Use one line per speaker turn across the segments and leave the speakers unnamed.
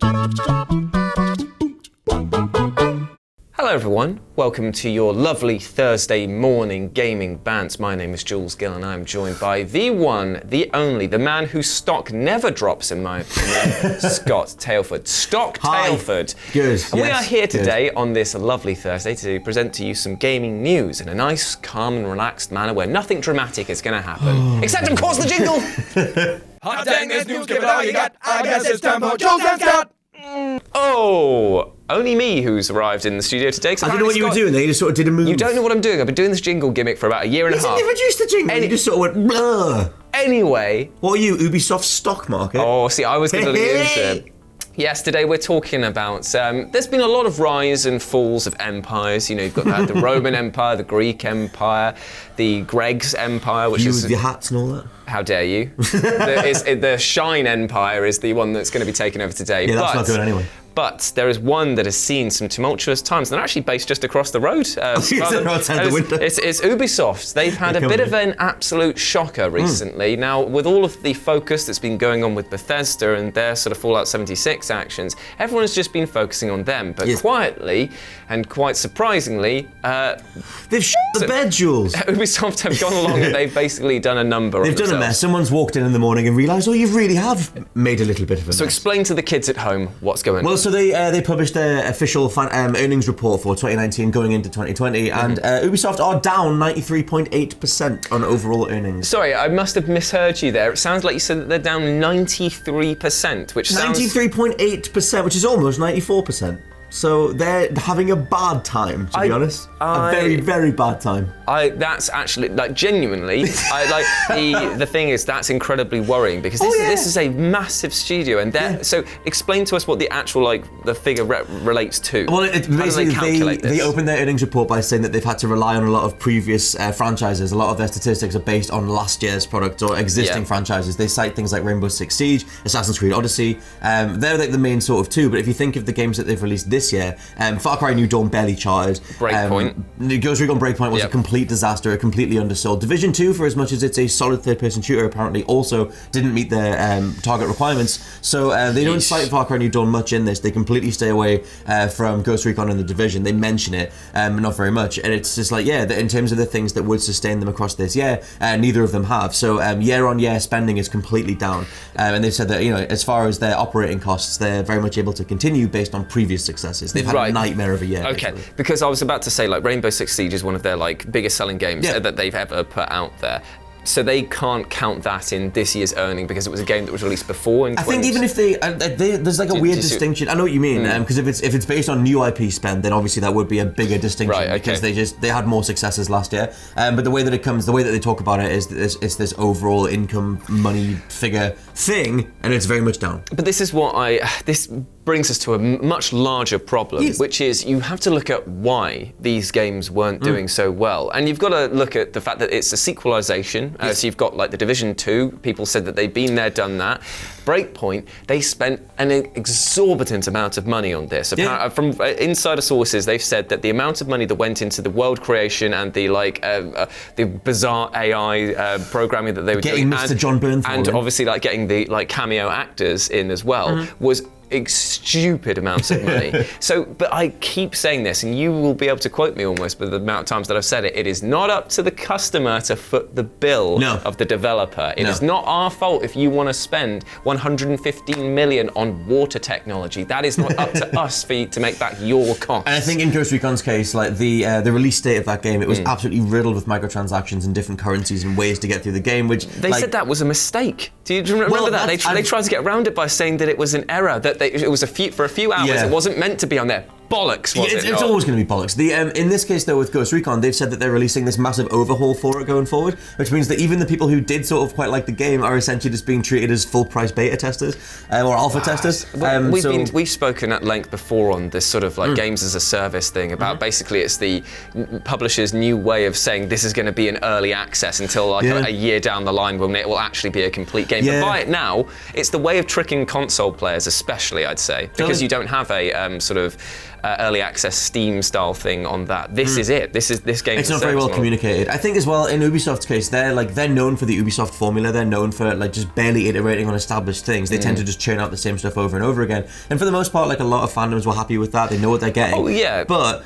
Hello everyone, welcome to your lovely Thursday morning gaming bants. My name is Jules Gill and I am joined by the one, the only, the man whose stock never drops in my opinion, Scott Tailford. Tailford.
Good.
And we are here today on this lovely Thursday to present to you some gaming news in a nice, calm and relaxed manner where nothing dramatic is going to happen. Except of course the jingle!
Hot dang, this news, give it all you got. I guess it's time for Jules and Scott.
Oh, only me who's arrived in the studio today.
I don't know what you were doing there, you just sort of did a move.
You don't know what I'm doing. I've been doing this jingle gimmick for about a year and a half.
You introduced the jingle, you just sort of went, blur.
Anyway.
What are you, Ubisoft stock market?
Oh, see, I was going to lead into it. Yes, today we're talking about, there's been a lot of rise and falls of empires. You know, you've got the Roman Empire, the Greek Empire, the Greg's Empire, which is...
the hats and all that?
How dare you? The Shine Empire is the one that's going to be taken over today.
Yeah, that's not good anyway.
But there is one that has seen some tumultuous times. They're actually based just across the road.
It's
Ubisoft. They've had a bit of an absolute shocker recently. Now, with all of the focus that's been going on with Bethesda and their sort of Fallout 76 actions, everyone has just been focusing on them. But quietly and quite surprisingly...
they've shit the bed, Jules.
Ubisoft have gone along and they've basically done a number on
themselves. They've done a mess. Someone's walked in the morning and realised, oh, you really have made a little bit of a mess.
So explain to the kids at home what's going on.
So they published their official earnings report for 2019 going into 2020, and Ubisoft are down 93.8% on overall earnings.
Sorry, I must have misheard you there. It sounds like you said that they're down 93%, which sounds...
93.8%, which is almost 94%. So they're having a bad time, to be honest. A very, very bad time.
That's actually, like, genuinely, the thing is, that's incredibly worrying because this is a massive studio, and so explain to us what the actual, the figure relates to.
Well, basically, they opened their earnings report by saying that they've had to rely on a lot of previous franchises. A lot of their statistics are based on last year's product or existing franchises. They cite things like Rainbow Six Siege, Assassin's Creed Odyssey. They're like the main sort of two, but if you think of the games that they've released this year, Far Cry New Dawn barely charted.
Breakpoint.
Ghost Recon Breakpoint was a complete disaster, completely undersold. Division 2, for as much as it's a solid third-person shooter, apparently also didn't meet their target requirements. So they don't cite Far Cry New Dawn much in this. They completely stay away from Ghost Recon and the Division. They mention it, but not very much. And it's just like, in terms of the things that would sustain them across this year, neither of them have. So year-on-year spending is completely down. And they've said that, as far as their operating costs, they're very much able to continue based on previous successes. They've had a nightmare of a year.
Okay, basically. Because I was about to say, Rainbow Six Siege is one of their biggest selling games that they've ever put out there. So they can't count that in this year's earning because it was a game that was released before. I
think even if there's a weird distinction. I know what you mean, because if it's based on new IP spend, then obviously that would be a bigger distinction because they had more successes last year. But the way that they talk about it is that it's this overall income money figure thing, and it's very much down.
But this is this brings us to a much larger problem, which is you have to look at why these games weren't doing so well. And you've got to look at the fact that it's a sequelization. So you've got the Division 2, people said that they've been there, done that. Breakpoint, they spent an exorbitant amount of money on this. From insider sources, they've said that the amount of money that went into the world creation and the bizarre AI programming that they were
doing, Mr. John Bernthal,
and obviously getting the cameo actors in as well, was stupid amounts of money. But I keep saying this, and you will be able to quote me almost with the amount of times that I've said it. It is not up to the customer to foot the bill of the developer. It is not our fault if you want to spend 115 million on water technology. That is not up to us to make back your cost.
And I think in Ghost Recon's case, the release date of that game, it was absolutely riddled with microtransactions and different currencies and ways to get through the game, which
they said that was a mistake. Do you remember that? They tried to get around it by saying that it was an error, that it was for a few hours. It wasn't meant to be on there. Bollocks, was it?
It's always going to be bollocks. In this case, though, with Ghost Recon, they've said that they're releasing this massive overhaul for it going forward, which means that even the people who did sort of quite like the game are essentially just being treated as full-price beta testers or alpha testers.
We've spoken at length before on this sort of games as a service thing about basically it's the publisher's new way of saying this is going to be an early access until a year down the line when it will actually be a complete game. But by it now, it's the way of tricking console players, especially, I'd say, because you don't have a sort of early access Steam style thing on that. This is it. This game.
It's not very well communicated. I think as well in Ubisoft's case, they're known for the Ubisoft formula. They're known for like just barely iterating on established things. They tend to just churn out the same stuff over and over again. And for the most part, like a lot of fandoms were happy with that. They know what they're getting.
Oh yeah.
But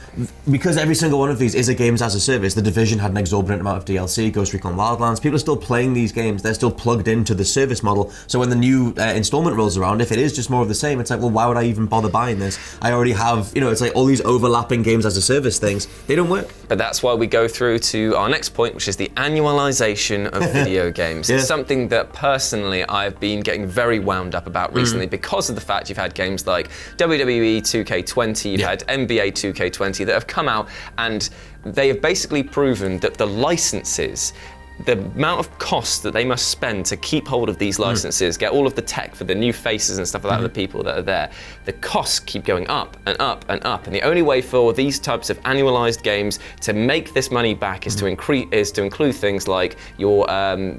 because every single one of these is a games as a service, The Division had an exorbitant amount of DLC. Ghost Recon Wildlands. People are still playing these games. They're still plugged into the service model. So when the new installment rolls around, if it is just more of the same, it's like, well, why would I even bother buying this? I already have, it's like all these overlapping games as a service things. They don't work.
But that's why we go through to our next point, which is the annualization of video games. It's something that personally I've been getting very wound up about recently because of the fact you've had games like WWE 2K20, you've had NBA 2K20 that have come out and they have basically proven that the licenses, the amount of cost that they must spend to keep hold of these licenses, get all of the tech for the new faces and stuff like that, the people that are there, the costs keep going up and up and up. And the only way for these types of annualized games to make this money back is to include things like your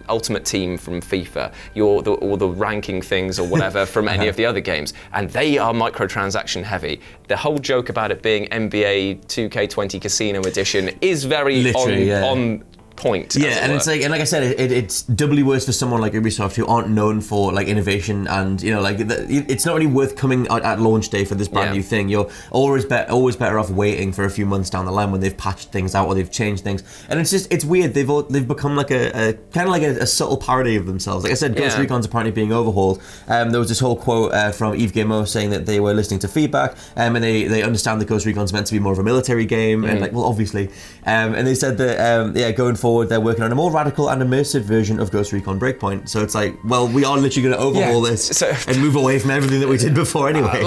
Ultimate Team from FIFA, or the ranking things or whatever from any of the other games. And they are microtransaction heavy. The whole joke about it being NBA 2K20 Casino Edition is very on point.
And it's like, and like I said, it's doubly worse for someone like Ubisoft who aren't known for like innovation and it's not really worth coming out at launch day for this brand new thing. You're always better off waiting for a few months down the line when they've patched things out or they've changed things. And it's weird. They've become like a kind of like a subtle parody of themselves. Like I said, Ghost Recon's apparently being overhauled. There was this whole quote from Yves Guillemot saying that they were listening to feedback and they understand that Ghost Recon's meant to be more of a military game and like, well, obviously. And they said that going forward, they're working on a more radical and immersive version of Ghost Recon Breakpoint. So it's like, well, we are literally going to overhaul this and move away from everything that we did before anyway.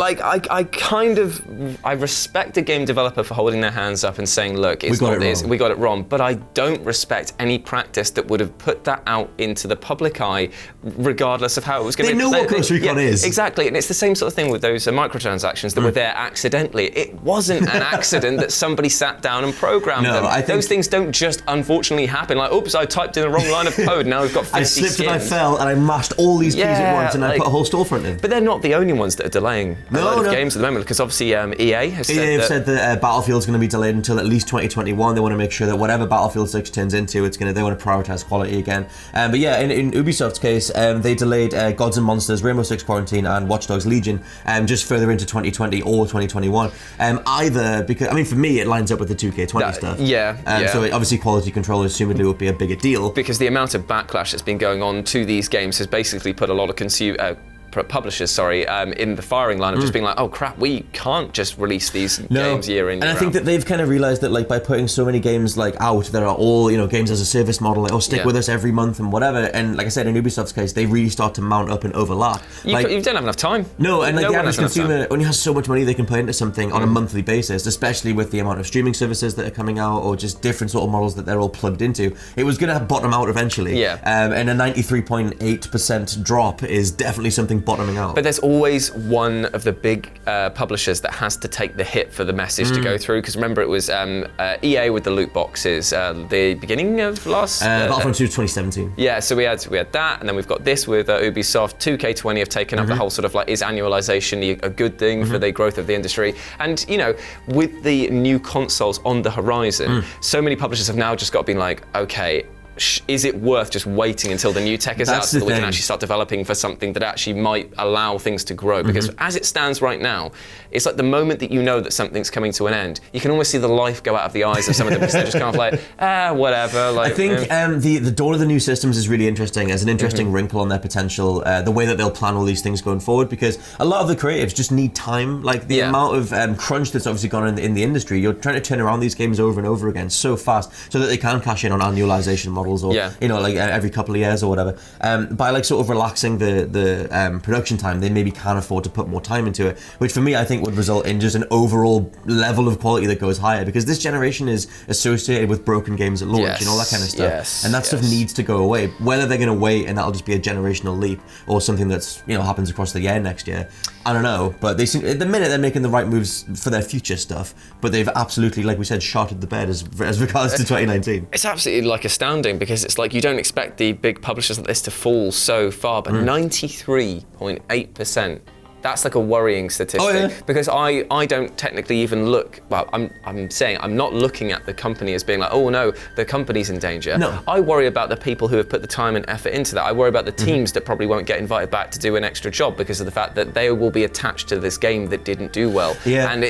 I respect a game developer for holding their hands up and saying, look, we got it wrong. But I don't respect any practice that would have put that out into the public eye, regardless of how it was going to be.
They know what Ghost Recon is.
Exactly. And it's the same sort of thing with those microtransactions that were there accidentally. It wasn't an accident that somebody sat down and programmed them. I think those things don't just unfortunately happen. Like, oops, I typed in the wrong line of code, now we've got 50
I slipped
skins.
and I fell and I mashed all these keys at once and I put a whole storefront in.
But they're not the only ones that are delaying a lot of games at the moment, because obviously EA has said that
Battlefield's going to be delayed until at least 2021. They want to make sure that whatever Battlefield 6 turns into, they want to prioritize quality again. But yeah, in Ubisoft's case, they delayed Gods and Monsters, Rainbow Six Quarantine and Watch Dogs Legion just further into 2020 or 2021. Either because, I mean, for me, it lines up with the 2K20 stuff. So obviously quality control assumedly would be a bigger deal.
Because the amount of backlash that's been going on to these games has basically put a lot of publishers in the firing line of just being like, oh crap, we can't just release these games year in, year out.
And I think that they've kind of realized that, like, by putting so many games like out that are all games as a service model, like, stick with us every month and whatever. And like I said, in Ubisoft's case, they really start to mount up and overlap.
You don't have enough time.
No, and like the average consumer only has so much money they can put into something on a monthly basis, especially with the amount of streaming services that are coming out or just different sort of models that they're all plugged into. It was going to bottom out eventually. And a 93.8% drop is definitely something bottoming out.
But there's always one of the big publishers that has to take the hit for the message to go through, because remember it was EA with the loot boxes, the beginning of last...
Battlefront 2 2017.
Yeah, so we had that, and then we've got this with Ubisoft. 2K20 have taken up the whole sort of like, is annualization a good thing for the growth of the industry? And with the new consoles on the horizon, so many publishers have now just got to be like, okay, is it worth just waiting until the new tech is out so that we can actually start developing for something that actually might allow things to grow? Because as it stands right now, it's like the moment that you know that something's coming to an end, you can almost see the life go out of the eyes of some of them, because they're just kind of like, whatever. Like,
I think the dawn of the new systems is really interesting, as an interesting wrinkle on their potential, the way that they'll plan all these things going forward, because a lot of the creatives just need time. Like the amount of crunch that's obviously gone on in the industry, you're trying to turn around these games over and over again so fast so that they can cash in on annualization models. Or like every couple of years or whatever. By like sort of relaxing the production time, they maybe can afford to put more time into it, which for me I think would result in just an overall level of quality that goes higher, because this generation is associated with broken games at launch and all that kind of stuff, and that stuff needs to go away. Whether they're going to wait and that'll just be a generational leap, or something that's happens across the year next year, I don't know. But they seem, at the minute, they're making the right moves for their future stuff, but they've absolutely, like we said, sharted the bed as regards to 2019.
It's absolutely like astounding, because it's like you don't expect the big publishers like this to fall so far, but 93.8% That's like a worrying statistic because I don't technically even look. Well, I'm saying I'm not looking at the company as being like, oh no, the company's in danger.
No.
I worry about the people who have put the time and effort into that. I worry about the teams that probably won't get invited back to do an extra job because of the fact that they will be attached to this game that didn't do well.
Yeah.
And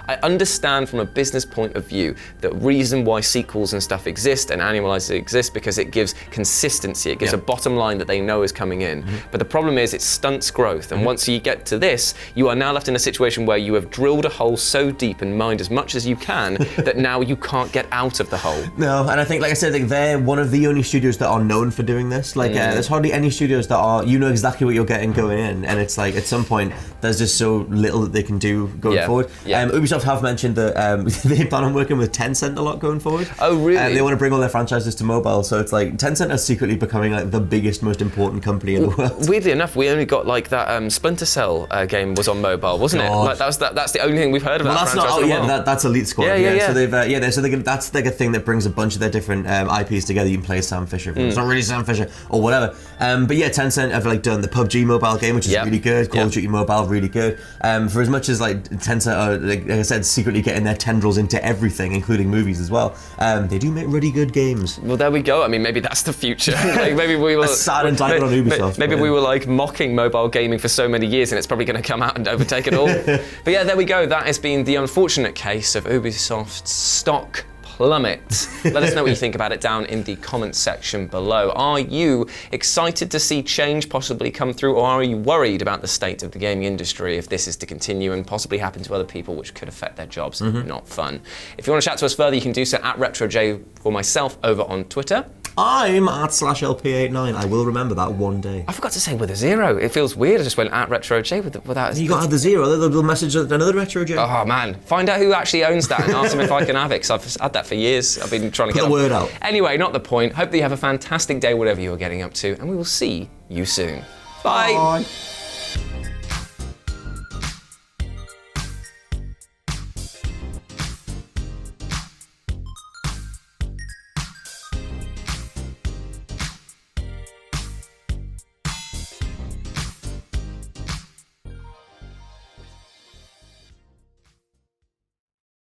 I understand from a business point of view the reason why sequels and stuff exist and annualizers exist because it gives consistency. It gives a bottom line that they know is coming in. But the problem is it stunts growth. And once you get to this, you are now left in a situation where you have drilled a hole so deep and mined as much as you can that now you can't get out of the hole.
No, and I think, like I said, they're one of the only studios that are known for doing this. Like, there's hardly any studios that are, you know exactly what you're getting going in, and it's like, at some point, there's just so little that they can do going forward.
Yeah.
Ubisoft have mentioned that they plan on working with Tencent a lot going forward.
Oh, really?
They want to bring all their franchises to mobile, so it's like, Tencent are secretly becoming like the biggest, most important company in the world.
Weirdly enough, we only got like that Splinter Cell game was on mobile, wasn't it? Like, that's the only thing we've heard of that franchise.
That's Elite Squad.
Yeah.
So that's like a thing that brings a bunch of their different IPs together. You can play Sam Fisher. It's not really Sam Fisher or whatever. But yeah, Tencent have like done the PUBG mobile game, which is really good. Call of Duty Mobile, really good. For as much as like Tencent are, like I said, secretly getting their tendrils into everything, including movies as well, they do make really good games.
Well, there we go. I mean, maybe that's the future. Like, maybe we were
a sad indictment on Ubisoft.
Maybe we were like mocking mobile gaming for so many years, and it's probably going to come out and overtake it all. But yeah, there we go. That has been the unfortunate case of Ubisoft's stock plummet. Let us know what you think about it down in the comments section below. Are you excited to see change possibly come through, or are you worried about the state of the gaming industry if this is to continue and possibly happen to other people, which could affect their jobs? Not fun. If you want to chat to us further, you can do so at RetroJ for myself over on Twitter.
I'm at /LP89. I will remember that one day.
I forgot to say with a zero. It feels weird. I just went at RetroJ without.
You got to add the zero. They'll message another RetroJ.
Oh man, find out who actually owns that and ask them if I can have it, because I've had that for years. I've been trying to get
the word out.
Anyway, not the point. Hope that you have a fantastic day, whatever you're getting up to, and we will see you soon. Bye.